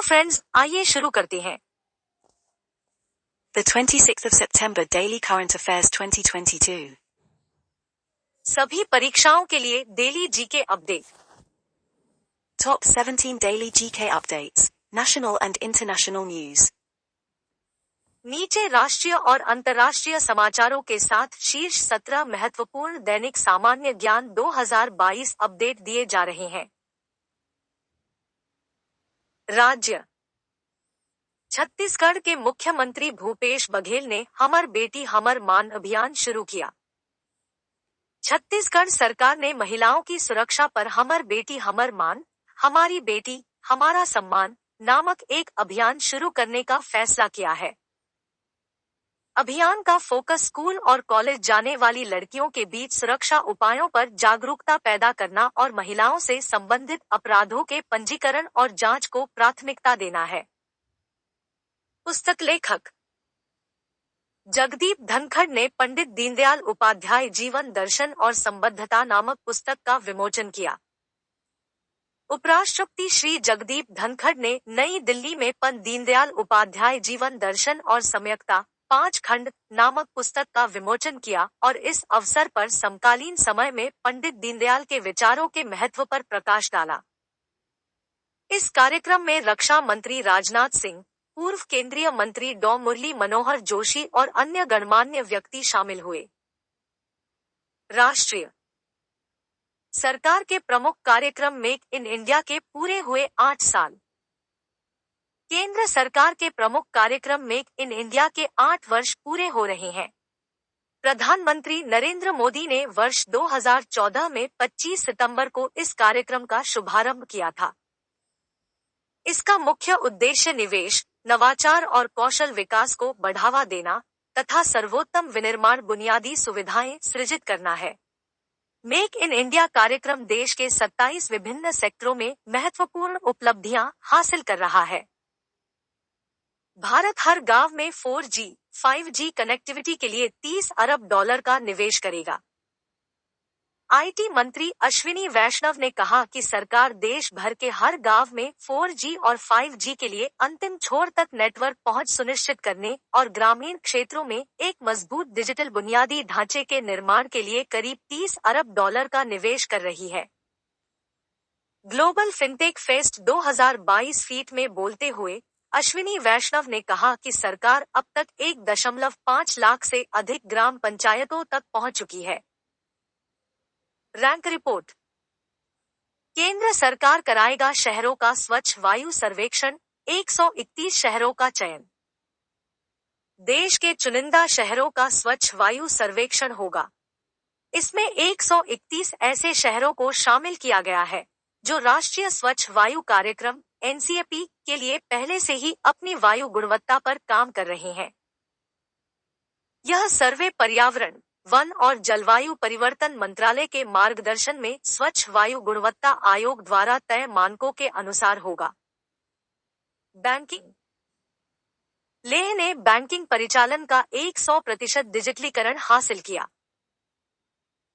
Friends, आइए शुरू करते हैं। The 26th of September Daily Current Affairs 2022. सभी परीक्षाओं के लिए daily GK update. Top 17 Daily GK Updates, National and International News. नीचे राष्ट्रीय और अंतर्राष्ट्रीय समाचारों के साथ शीर्ष 17 महत्वपूर्ण दैनिक सामान्य ज्ञान 2022 अपडेट दिए जा रहे हैं। राज्य छत्तीसगढ़ के मुख्यमंत्री भूपेश बघेल ने हमर बेटी हमर मान अभियान शुरू किया। छत्तीसगढ़ सरकार ने महिलाओं की सुरक्षा पर हमर बेटी हमर मान, हमारी बेटी हमारा सम्मान नामक एक अभियान शुरू करने का फैसला किया है। अभियान का फोकस स्कूल और कॉलेज जाने वाली लड़कियों के बीच सुरक्षा उपायों पर जागरूकता पैदा करना और महिलाओं से संबंधित अपराधों के पंजीकरण और जांच को प्राथमिकता देना है। पुस्तक लेखक जगदीप धनखड़ ने पंडित दीनदयाल उपाध्याय जीवन दर्शन और संबद्धता नामक पुस्तक का विमोचन किया। उपराष्ट्रपति श्री जगदीप धनखड़ ने नई दिल्ली में पंडित दीनदयाल उपाध्याय जीवन दर्शन और सम्यकता 5 खंड नामक पुस्तक का विमोचन किया और इस अवसर पर समकालीन समय में पंडित दीनदयाल के विचारों के महत्व पर प्रकाश डाला। इस कार्यक्रम में रक्षा मंत्री राजनाथ सिंह, पूर्व केंद्रीय मंत्री डॉ मुरली मनोहर जोशी और अन्य गणमान्य व्यक्ति शामिल हुए। राष्ट्रीय सरकार के प्रमुख कार्यक्रम मेक इन इंडिया के पूरे हुए 8 साल। केंद्र सरकार के प्रमुख कार्यक्रम मेक इन इंडिया के 8 वर्ष पूरे हो रहे हैं। प्रधानमंत्री नरेंद्र मोदी ने वर्ष 2014 में 25 सितंबर को इस कार्यक्रम का शुभारंभ किया था। इसका मुख्य उद्देश्य निवेश, नवाचार और कौशल विकास को बढ़ावा देना तथा सर्वोत्तम विनिर्माण बुनियादी सुविधाएं सृजित करना है। मेक इन इंडिया कार्यक्रम देश के 27 विभिन्न सेक्टरों में महत्वपूर्ण उपलब्धियां हासिल कर रहा है। भारत हर गांव में 4G, 5G कनेक्टिविटी के लिए $30 अरब का निवेश करेगा। आईटी मंत्री अश्विनी वैष्णव ने कहा कि सरकार देश भर के हर गांव में 4G और 5G के लिए अंतिम छोर तक नेटवर्क पहुंच सुनिश्चित करने और ग्रामीण क्षेत्रों में एक मजबूत डिजिटल बुनियादी ढांचे के निर्माण के लिए करीब $30 अरब का निवेश कर रही है। ग्लोबल फिनटेक फेस्ट 2022 फीट में बोलते हुए अश्विनी वैष्णव ने कहा कि सरकार अब तक 1.5 लाख से अधिक ग्राम पंचायतों तक पहुंच चुकी है। रैंक रिपोर्ट केंद्र सरकार कराएगा शहरों का स्वच्छ वायु सर्वेक्षण, 131 शहरों का चयन। देश के चुनिंदा शहरों का स्वच्छ वायु सर्वेक्षण होगा। इसमें 131 ऐसे शहरों को शामिल किया गया है जो राष्ट्रीय स्वच्छ वायु कार्यक्रम NCAP के लिए पहले से ही अपनी वायु गुणवत्ता पर काम कर रहे हैं। यह सर्वे पर्यावरण, वन और जलवायु परिवर्तन मंत्रालय के मार्गदर्शन में स्वच्छ वायु गुणवत्ता आयोग द्वारा तय मानकों के अनुसार होगा। बैंकिंग लेह ने बैंकिंग परिचालन का 100% डिजिटलीकरण हासिल किया।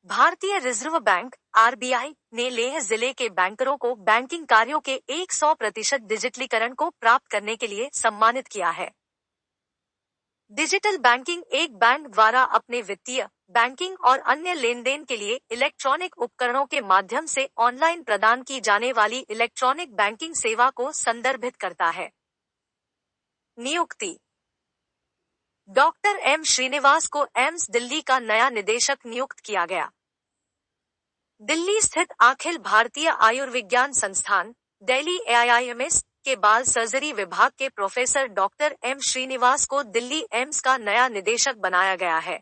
भारतीय रिजर्व बैंक RBI ने लेह जिले के बैंकरों को बैंकिंग कार्यों के 100% डिजिटलीकरण को प्राप्त करने के लिए सम्मानित किया है। डिजिटल बैंकिंग एक बैंक द्वारा अपने वित्तीय, बैंकिंग और अन्य लेनदेन के लिए इलेक्ट्रॉनिक उपकरणों के माध्यम से ऑनलाइन प्रदान की जाने वाली इलेक्ट्रॉनिक बैंकिंग सेवा को संदर्भित करता है। नियुक्ति डॉक्टर M श्रीनिवास को एम्स दिल्ली का नया निदेशक नियुक्त किया गया। दिल्ली स्थित अखिल भारतीय आयुर्विज्ञान संस्थान दिल्ली AIIMS के बाल सर्जरी विभाग के प्रोफेसर डॉक्टर M श्रीनिवास को दिल्ली एम्स का नया निदेशक बनाया गया है।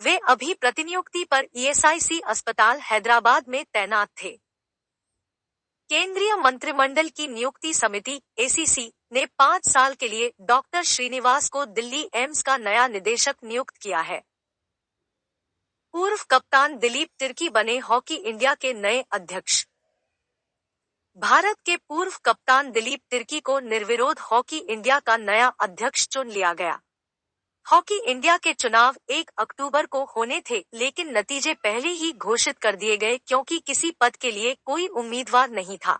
वे अभी प्रतिनियुक्ति पर ESIC अस्पताल हैदराबाद में तैनात थे। केंद्रीय मंत्रिमंडल की नियुक्ति समिति ACC ने 5 साल के लिए डॉक्टर श्रीनिवास को दिल्ली एम्स का नया निदेशक नियुक्त किया है। पूर्व कप्तान दिलीप तिर्की बने हॉकी इंडिया के नए अध्यक्ष। भारत के पूर्व कप्तान दिलीप तिर्की को निर्विरोध हॉकी इंडिया का नया अध्यक्ष चुन लिया गया। हॉकी इंडिया के चुनाव 1 अक्टूबर को होने थे, लेकिन नतीजे पहले ही घोषित कर दिए गए क्योंकि किसी पद के लिए कोई उम्मीदवार नहीं था।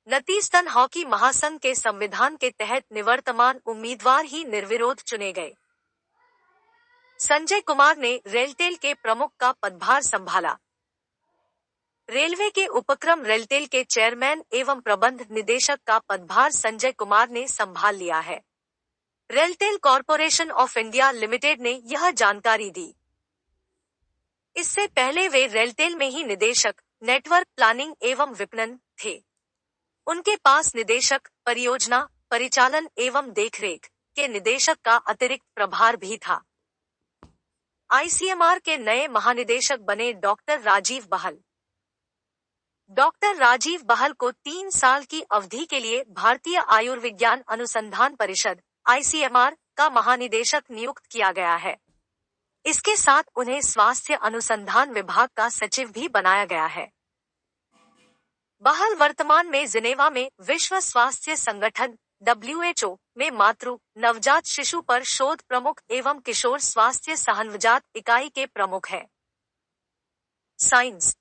नतीजतन हॉकी महासंघ के संविधान के तहत निवर्तमान उम्मीदवार ही निर्विरोध चुने गए। संजय कुमार ने रेलटेल के प्रमुख का पदभार संभाला। रेलवे के उपक्रम रेलटेल के चेयरमैन एवं प्रबंध निदेशक का पदभार संजय कुमार ने संभाल लिया है। RailTel corporation of India limited ने यह जानकारी दी। इससे पहले वे रेलटेल में ही निदेशक, नेटवर्क प्लानिंग एवं विपणन थे। उनके पास निदेशक, परियोजना, परिचालन एवं देखरेख के निदेशक का अतिरिक्त प्रभार भी था। आईसीएमआर के नए महानिदेशक बने डॉक्टर राजीव बहल। डॉक्टर राजीव बहल को 3 साल की अवधि के लिए भारतीय आयुर्विज्ञान अनुसंधान परिषद (आईसीएमआर) का महानिदेशक नियुक्त किया गया है। इसके साथ उन्हें स्वास्थ्य अनुसंधान विभाग का सचिव भी बनाया गया है। बहल वर्तमान में जिनेवा में विश्व स्वास्थ्य संगठन WHO में मातृ नवजात शिशु पर शोध प्रमुख एवं किशोर स्वास्थ्य सहनवजात इकाई के प्रमुख हैं। साइंस।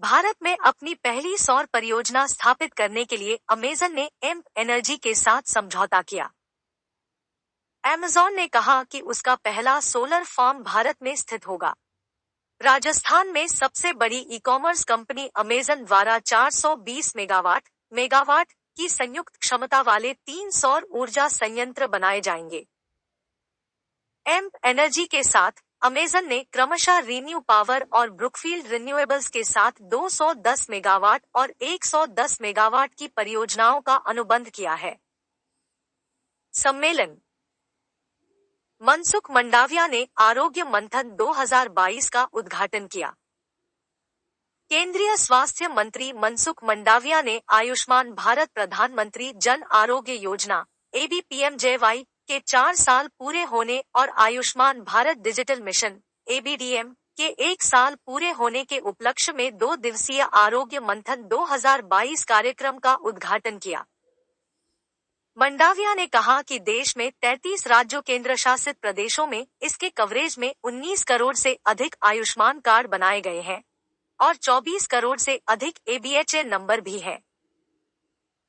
भारत में अपनी पहली सौर परियोजना स्थापित करने के लिए अमेज़न ने एम्प एनर्जी के साथ समझौता किया। अमेज़न ने कहा कि उसका पहला सोलर फार्म भारत में स्थित होगा। राजस्थान में सबसे बड़ी ई-कॉमर्स कंपनी अमेज़न द्वारा 420 मेगावाट की संयुक्त क्षमता वाले 3 सौर ऊर्जा संयंत्र बनाए जाएंगे। एम्प एनर्जी के साथ अमेज़न ने क्रमशः रीन्यू पावर और ब्रुकफील्ड रिन्यूएबल्स के साथ 210 मेगावाट और 110 मेगावाट की परियोजनाओं का अनुबंध किया है। सम्मेलन। मनसुख मंडाविया ने आरोग्य मंथन 2022 का उद्घाटन किया। केंद्रीय स्वास्थ्य मंत्री मनसुख मंडाविया ने आयुष्मान भारत प्रधानमंत्री जन आरोग्य योजना (ABPMJY) के 4 साल पूरे होने और Ayushman Bharat digital mission (ABDM) के 1 साल पूरे होने के उपलक्ष्य में 2 दिवसीय आरोग्य मंथन 2022 कार्यक्रम का उद्घाटन किया। मंडाविया ने कहा कि देश में 33 राज्यों केंद्र शासित प्रदेशों में इसके कवरेज में 19 करोड़ से अधिक आयुष्मान कार्ड बनाए गए हैं और 24 करोड़ से अधिक ABHA नंबर भी है।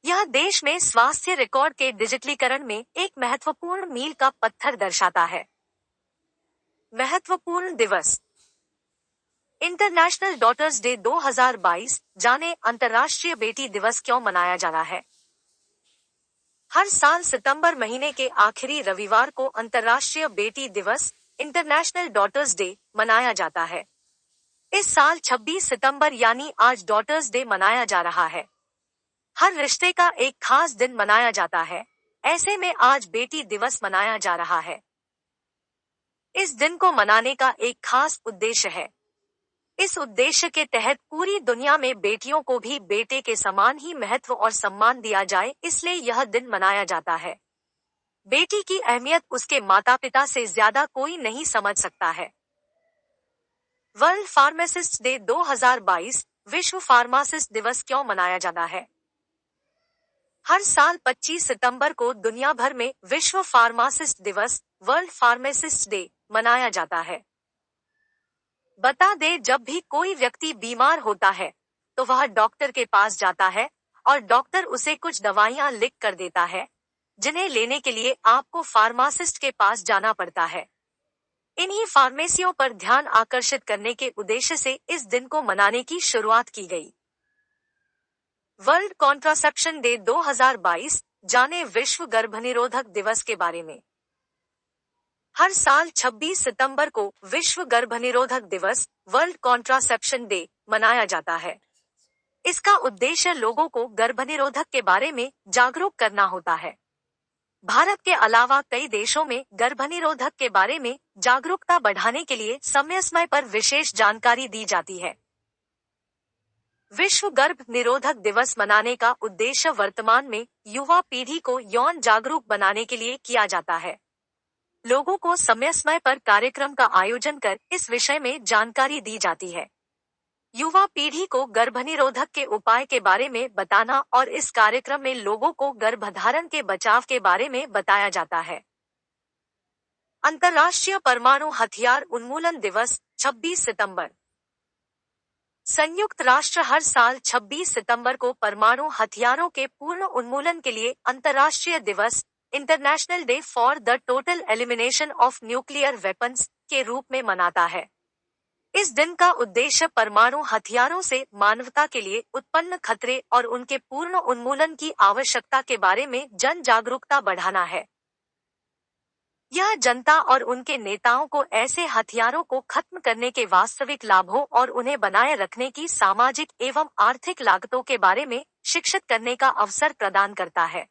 यह देश में स्वास्थ्य रिकॉर्ड के डिजिटलीकरण में एक महत्वपूर्ण मील का पत्थर दर्शाता है। महत्वपूर्ण दिवस। International daughters day 2022। जाने अंतर्राष्ट्रीय बेटी दिवस क्यों मनाया जा रहा है। हर साल सितंबर महीने के आखिरी रविवार को अंतर्राष्ट्रीय बेटी दिवस इंटरनेशनल डॉटर्स डे मनाया जाता है। इस साल 26 सितंबर यानी आज डॉटर्स डे मनाया जा रहा है। हर रिश्ते का एक खास दिन मनाया जाता है, ऐसे में आज बेटी दिवस मनाया जा रहा है। इस दिन को मनाने का एक खास उद्देश्य है। इस उद्देश्य के तहत पूरी दुनिया में बेटियों को भी बेटे के समान ही महत्व और सम्मान दिया जाए, इसलिए यह दिन मनाया जाता है। बेटी की अहमियत उसके माता पिता से ज्यादा कोई नहीं समझ सकता है। World pharmacist day 2022। विश्व फार्मासिस्ट दिवस क्यों मनाया जाता है। हर साल 25 सितंबर को दुनिया भर में विश्व फार्मासिस्ट दिवस वर्ल्ड फार्मासिस्ट डे मनाया जाता है। बता दे, जब भी कोई व्यक्ति बीमार होता है तो वह डॉक्टर के पास जाता है और डॉक्टर उसे कुछ दवाइयां लिख कर देता है, जिन्हें लेने के लिए आपको फार्मासिस्ट के पास जाना पड़ता है। इन्हीं फार्मेसियों पर ध्यान आकर्षित करने के उद्देश्य से इस दिन को मनाने की शुरुआत की गई। World contraception day 2022। जाने विश्व गर्भनिरोधक दिवस के बारे में। हर साल 26 सितंबर को विश्व गर्भनिरोधक दिवस वर्ल्ड कॉन्ट्रासेप्शन डे मनाया जाता है। इसका उद्देश्य लोगों को गर्भनिरोधक के बारे में जागरूक करना होता है। भारत के अलावा कई देशों में गर्भनिरोधक के बारे में जागरूकता बढ़ाने के लिए समय समय पर विशेष जानकारी दी जाती है। विश्व गर्भ निरोधक दिवस मनाने का उद्देश्य वर्तमान में युवा पीढ़ी को यौन जागरूक बनाने के लिए किया जाता है। लोगों को समय समय पर कार्यक्रम का आयोजन कर इस विषय में जानकारी दी जाती है। युवा पीढ़ी को गर्भनिरोधक के उपाय के बारे में बताना और इस कार्यक्रम में लोगों को गर्भधारण के बचाव के बारे में बताया जाता है। अंतर्राष्ट्रीय परमाणु हथियार उन्मूलन दिवस 26 सितंबर। संयुक्त राष्ट्र हर साल 26 सितंबर को परमाणु हथियारों के पूर्ण उन्मूलन के लिए अंतर्राष्ट्रीय दिवस international day for the total elimination of nuclear weapons के रूप में मनाता है। इस दिन का उद्देश्य परमाणु हथियारों से मानवता के लिए उत्पन्न खतरे और उनके पूर्ण उन्मूलन की आवश्यकता के बारे में जन जागरूकता बढ़ाना है। यह जनता और उनके नेताओं को ऐसे हथियारों को खत्म करने के वास्तविक लाभों और उन्हें बनाए रखने की सामाजिक एवं आर्थिक लागतों के बारे में शिक्षित करने का अवसर प्रदान करता है।